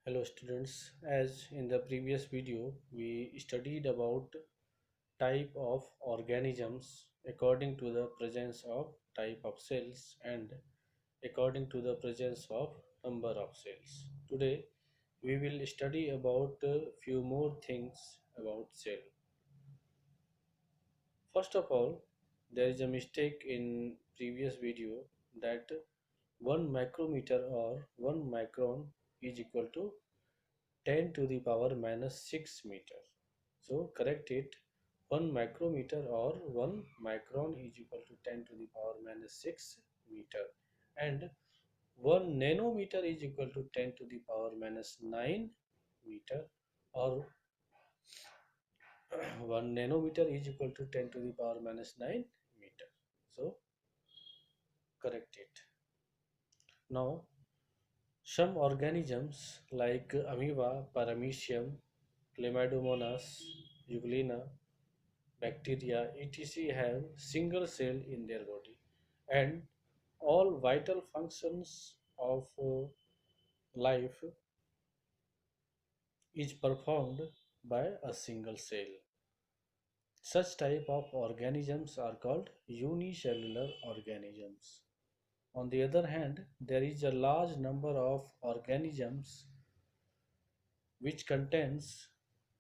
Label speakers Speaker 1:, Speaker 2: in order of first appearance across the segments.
Speaker 1: Hello students, as in the previous video we studied about type of organisms according to the presence of type of cells and according to the presence of number of cells. Today we will study about a few more things about cell. First of all, there is a mistake in previous video that 1 micrometer or 1 micron is equal to 10 to the power minus 6 meter. So correct it. 1 micrometer or 1 micron is equal to 10 to the power minus 6 meter, and 1 nanometer is equal to 10 to the power minus 9 meter, or 1 nanometer is equal to 10 to the power minus 9 meter. So correct it. Now some organisms like amoeba, paramecium, Chlamydomonas, Euglena, bacteria, etc. have single cell in their body, and all vital functions of life is performed by a single cell. Such type of organisms are called unicellular organisms. On the other hand, there is a large number of organisms which contains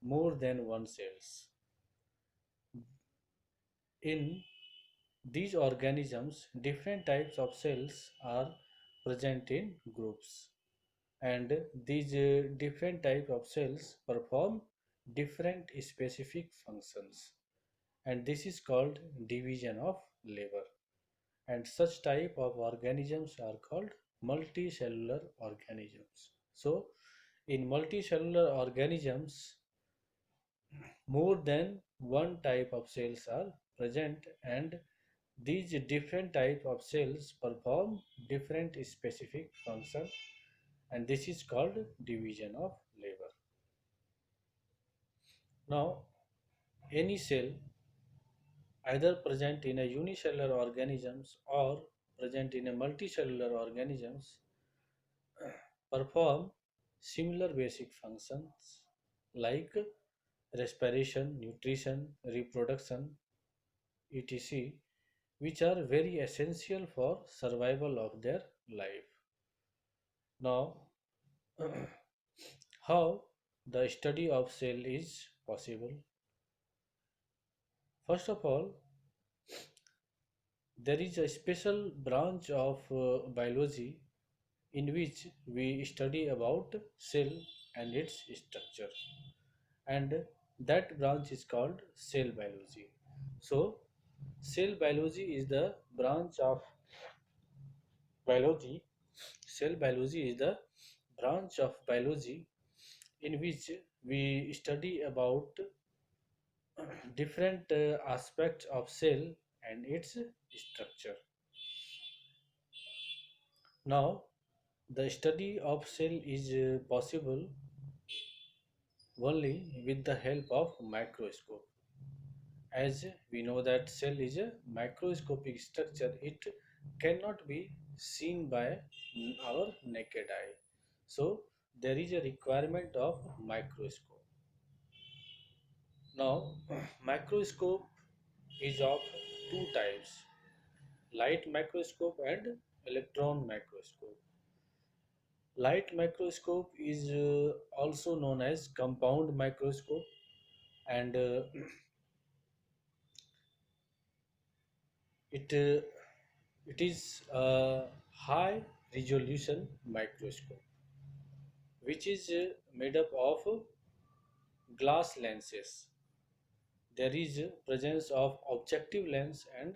Speaker 1: more than one cells. In these organisms, different types of cells are present in groups, and these different types of cells perform different specific functions, and this is called division of labor. And such type of organisms are called multicellular organisms. So, in multicellular organisms, more than one type of cells are present, and these different types of cells perform different specific function, and this is called division of labor. Now, any cell either present in a unicellular organisms or present in a multicellular organisms perform similar basic functions like respiration, nutrition, reproduction, etc., which are very essential for survival of their life. Now, how the study of cell is possible? First of all, there is a special branch of biology in which we study about cell and its structure, and that branch is called cell biology. So, cell biology is the branch of biology. Cell biology is the branch of biology in which we study about different aspects of cell and its structure. Now, the study of cell is possible only with the help of microscope. As we know that cell is a microscopic structure, it cannot be seen by our naked eye. So, there is a requirement of microscope. Now, microscope is of two types: light microscope and electron microscope. Light microscope is also known as compound microscope, and it uh, it is a high resolution microscope which is made up of glass lenses. There is presence of objective lens and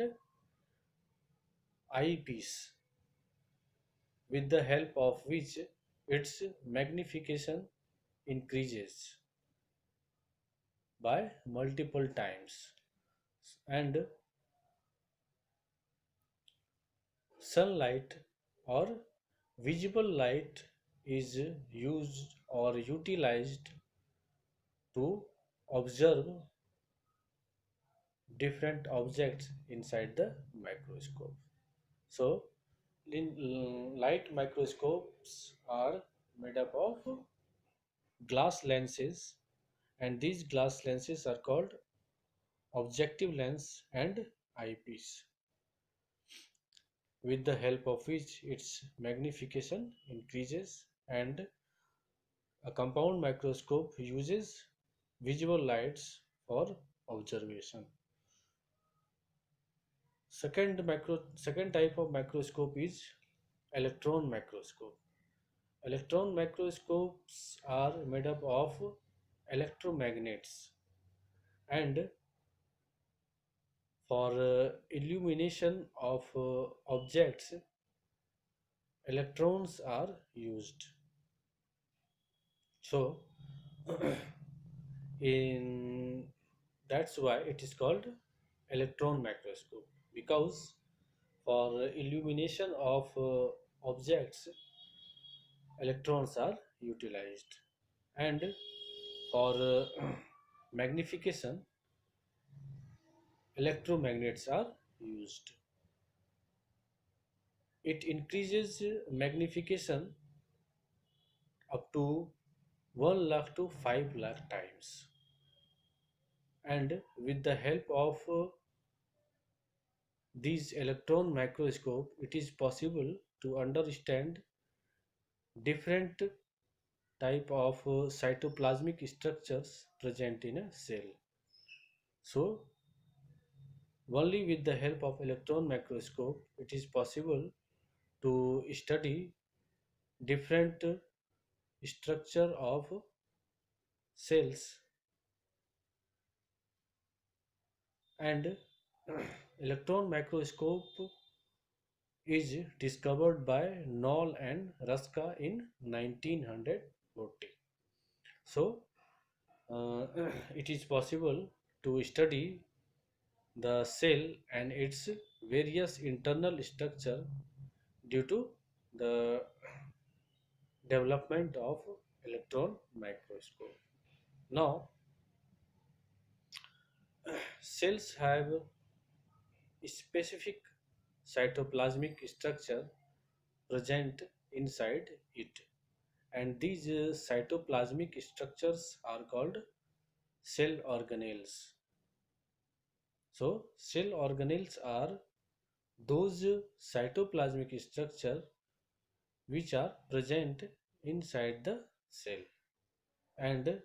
Speaker 1: eyepiece, with the help of which its magnification increases by multiple times, and sunlight or visible light is used or utilized to observe different objects inside the microscope. So light microscopes are made up of glass lenses, and these glass lenses are called objective lens and eyepiece, with the help of which its magnification increases, and a compound microscope uses visible lights for observation. Second type of microscope is electron microscope. Electron microscopes are made up of electromagnets, and for illumination of objects, electrons are used. So, in that's why it is called electron microscope, because for illumination of objects, electrons are utilized, and for magnification, electromagnets are used. It increases magnification up to 1 lakh to 5 lakh times, and with the help of these electron microscope, it is possible to understand different type of cytoplasmic structures present in a cell. So only with the help of electron microscope it is possible to study different structure of cells, and electron microscope is discovered by Knoll and Ruska in 1940. So it is possible to study the cell and its various internal structure due to the development of electron microscope. Now, cells have specific cytoplasmic structure present inside it, and these cytoplasmic structures are called cell organelles. So, cell organelles are those cytoplasmic structure which are present inside the cell, and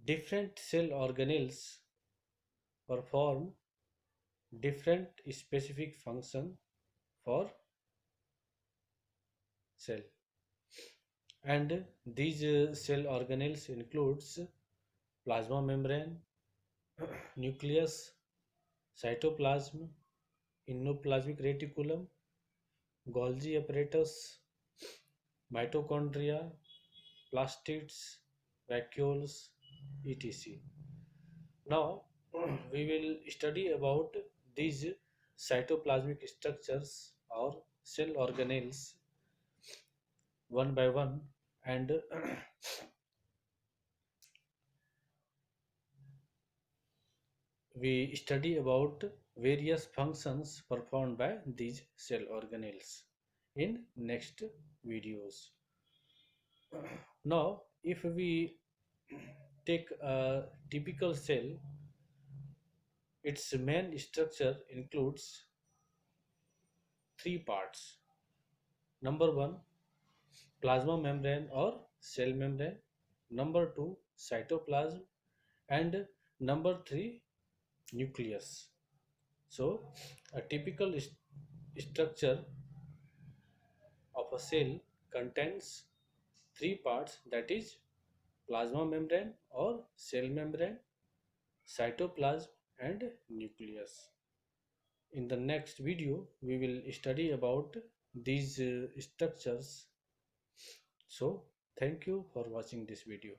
Speaker 1: different cell organelles perform different specific function for cell, and these cell organelles includes plasma membrane, nucleus, cytoplasm, endoplasmic reticulum, Golgi apparatus, mitochondria, plastids, vacuoles, etc. Now we will study about these cytoplasmic structures or cell organelles one by one, and we study about various functions performed by these cell organelles in next videos. Now, if we take a typical cell, its main structure includes three parts. Number one, plasma membrane or cell membrane. Number two, cytoplasm. And number three, nucleus. So, a typical structure of a cell contains three parts, that is plasma membrane or cell membrane, cytoplasm, and nucleus. In the next video, we will study about these structures. So, thank you for watching this video.